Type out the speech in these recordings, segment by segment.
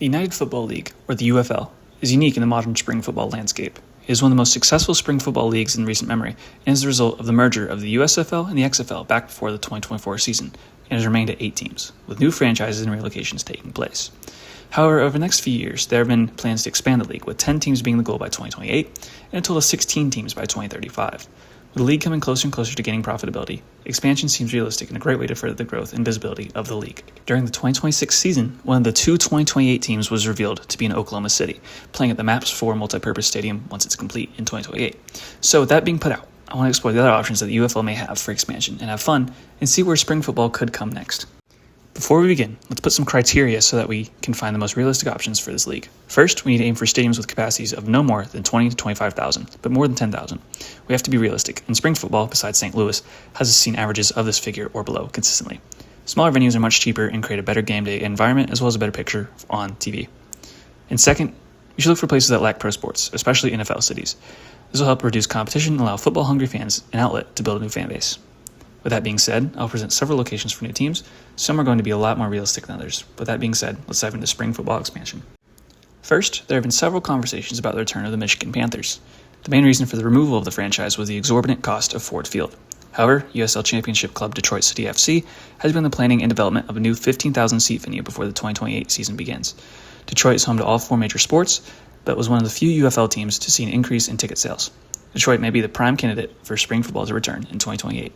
The United Football League, or the UFL, is unique in the modern spring football landscape. It is one of the most successful spring football leagues in recent memory, and is the result of the merger of the USFL and the XFL back before the 2024 season, and has remained at 8 teams, with new franchises and relocations taking place. However, over the next few years, there have been plans to expand the league, with 10 teams being the goal by 2028, and a total of 16 teams by 2035. With the league coming closer and closer to gaining profitability, expansion seems realistic and a great way to further the growth and visibility of the league. During the 2026 season, one of the two 2028 teams was revealed to be in Oklahoma City, playing at the MAPS 4 multipurpose stadium once it's complete in 2028. So with that being put out, I want to explore the other options that the UFL may have for expansion and have fun and see where spring football could come next. Before we begin, let's put some criteria so that we can find the most realistic options for this league. First, we need to aim for stadiums with capacities of no more than 20 to 25,000, but more than 10,000. We have to be realistic, and spring football, besides St. Louis, has seen averages of this figure or below consistently. Smaller venues are much cheaper and create a better game day environment as well as a better picture on TV. And second, we should look for places that lack pro sports, especially NFL cities. This will help reduce competition and allow football-hungry fans an outlet to build a new fan base. With that being said, I'll present several locations for new teams. Some are going to be a lot more realistic than others. With that being said, let's dive into spring football expansion. First, there have been several conversations about the return of the Michigan Panthers. The main reason for the removal of the franchise was the exorbitant cost of Ford Field. However, USL Championship club Detroit City FC has been in the planning and development of a new 15,000-seat venue before the 2028 season begins. Detroit is home to all 4 major sports, but was one of the few UFL teams to see an increase in ticket sales. Detroit may be the prime candidate for spring football to return in 2028.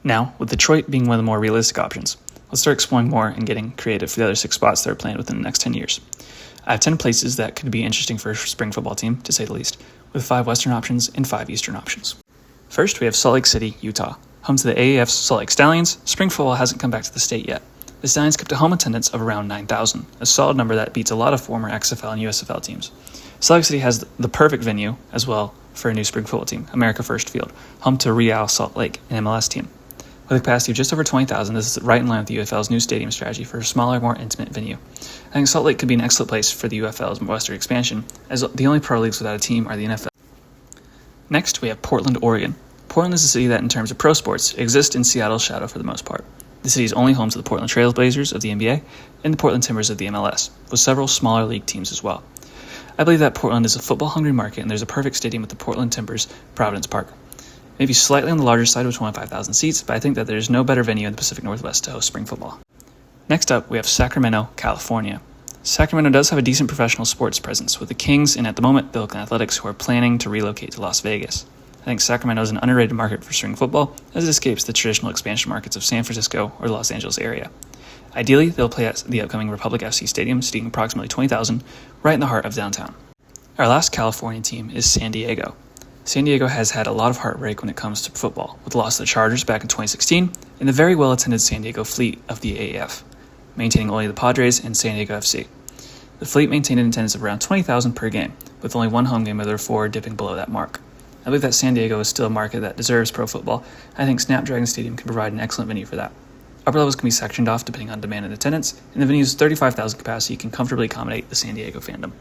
Now, with Detroit being one of the more realistic options, let's start exploring more and getting creative for the other 6 spots that are planned within the next 10 years. I have 10 places that could be interesting for a spring football team, to say the least, with 5 Western options and 5 Eastern options. First, we have Salt Lake City, Utah. Home to the AAF's Salt Lake Stallions, spring football hasn't come back to the state yet. The Stallions kept a home attendance of around 9,000, a solid number that beats a lot of former XFL and USFL teams. Salt Lake City has the perfect venue as well for a new spring football team, America First Field, home to Real Salt Lake, an MLS team. With a capacity of just over 20,000, this is right in line with the UFL's new stadium strategy for a smaller, more intimate venue. I think Salt Lake could be an excellent place for the UFL's Westward Expansion, as the only pro leagues without a team are the NFL. Next, we have Portland, Oregon. Portland is a city that, in terms of pro sports, exists in Seattle's shadow for the most part. The city is only home to the Portland Trail Blazers of the NBA and the Portland Timbers of the MLS, with several smaller league teams as well. I believe that Portland is a football-hungry market, and there's a perfect stadium with the Portland Timbers, Providence Park. Maybe slightly on the larger side with 25,000 seats, but I think that there's no better venue in the Pacific Northwest to host spring football. Next up, we have Sacramento, California. Sacramento does have a decent professional sports presence, with the Kings and at the moment the Oakland Athletics, who are planning to relocate to Las Vegas. I think Sacramento is an underrated market for spring football, as it escapes the traditional expansion markets of San Francisco or the Los Angeles area. Ideally, they'll play at the upcoming Republic FC Stadium, seating approximately 20,000, right in the heart of downtown. Our last California team is San Diego. San Diego has had a lot of heartbreak when it comes to football, with the loss of the Chargers back in 2016 and the very well-attended San Diego Fleet of the AAF, maintaining only the Padres and San Diego FC. The Fleet maintained an attendance of around 20,000 per game, with only one home game of their 4 dipping below that mark. I believe that San Diego is still a market that deserves pro football. I think Snapdragon Stadium can provide an excellent venue for that. Upper levels can be sectioned off depending on demand and attendance, and the venue's 35,000 capacity can comfortably accommodate the San Diego fandom.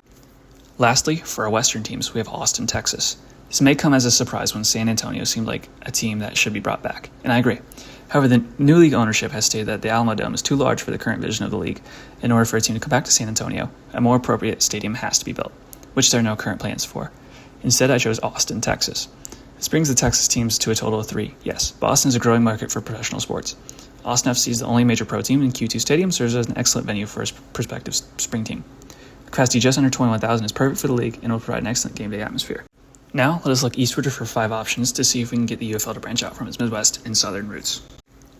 Lastly, for our Western teams, we have Austin, Texas. This may come as a surprise when San Antonio seemed like a team that should be brought back, and I agree. However, the new league ownership has stated that the Alamo Dome is too large for the current vision of the league. In order for a team to come back to San Antonio, a more appropriate stadium has to be built, which there are no current plans for. Instead, I chose Austin, Texas. This brings the Texas teams to a total of 3. Yes, Boston is a growing market for professional sports. Austin FC is the only major pro team, and Q2 Stadium serves as an excellent venue for its prospective spring team. The capacity just under 21,000 is perfect for the league and will provide an excellent game day atmosphere. Now, let us look eastward for 5 options to see if we can get the UFL to branch out from its Midwest and Southern roots.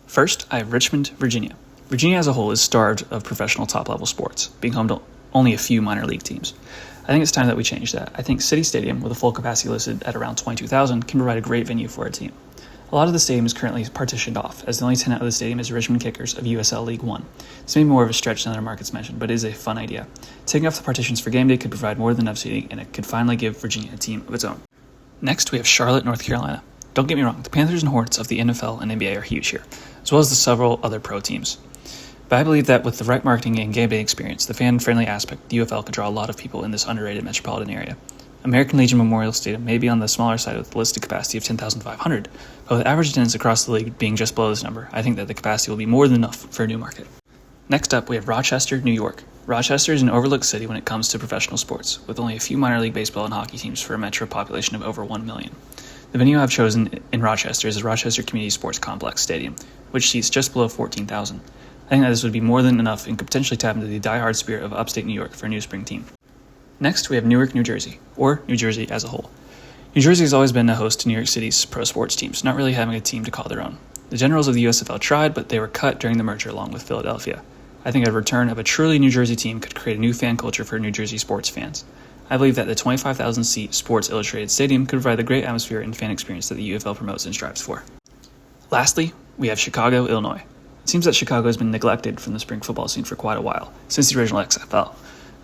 First, I have Richmond, Virginia. Virginia as a whole is starved of professional top-level sports, being home to only a few minor league teams. I think it's time that we change that. I think City Stadium, with a full capacity listed at around 22,000, can provide a great venue for a team. A lot of the stadium is currently partitioned off, as the only tenant of the stadium is Richmond Kickers of USL League One. This may be more of a stretch than other markets mentioned, but it is a fun idea. Taking off the partitions for game day could provide more than enough seating, and it could finally give Virginia a team of its own. Next, we have Charlotte, North Carolina. Don't get me wrong, the Panthers and Hornets of the NFL and NBA are huge here, as well as the several other pro teams. But I believe that with the right marketing and game day experience, the fan-friendly aspect, the UFL could draw a lot of people in this underrated metropolitan area. American Legion Memorial Stadium may be on the smaller side with a listed capacity of 10,500, but with average attendance across the league being just below this number, I think that the capacity will be more than enough for a new market. Next up, we have Rochester, New York. Rochester is an overlooked city when it comes to professional sports, with only a few minor league baseball and hockey teams for a metro population of over 1 million. The venue I've chosen in Rochester is the Rochester Community Sports Complex Stadium, which seats just below 14,000. I think that this would be more than enough and could potentially tap into the die-hard spirit of upstate New York for a new spring team. Next, we have Newark, New Jersey, or New Jersey as a whole. New Jersey has always been a host to New York City's pro sports teams, not really having a team to call their own. The Generals of the USFL tried, but they were cut during the merger along with Philadelphia. I think a return of a truly New Jersey team could create a new fan culture for New Jersey sports fans. I believe that the 25,000-seat Sports Illustrated Stadium could provide the great atmosphere and fan experience that the UFL promotes and strives for. Lastly, we have Chicago, Illinois. It seems that Chicago has been neglected from the spring football scene for quite a while, since the original XFL.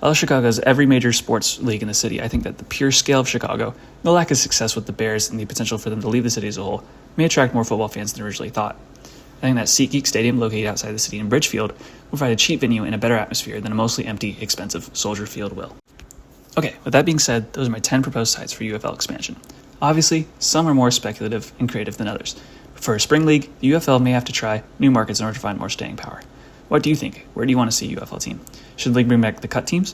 Although Chicago has every major sports league in the city, I think that the pure scale of Chicago, the lack of success with the Bears, and the potential for them to leave the city as a whole may attract more football fans than originally thought. I think that SeatGeek Stadium, located outside the city in Bridgefield, will provide a cheap venue and a better atmosphere than a mostly empty, expensive Soldier Field will. Okay, with that being said, those are my 10 proposed sites for UFL expansion. Obviously, some are more speculative and creative than others. But for a spring league, the UFL may have to try new markets in order to find more staying power. What do you think? Where do you want to see a UFL team? Should the league bring back the cut teams?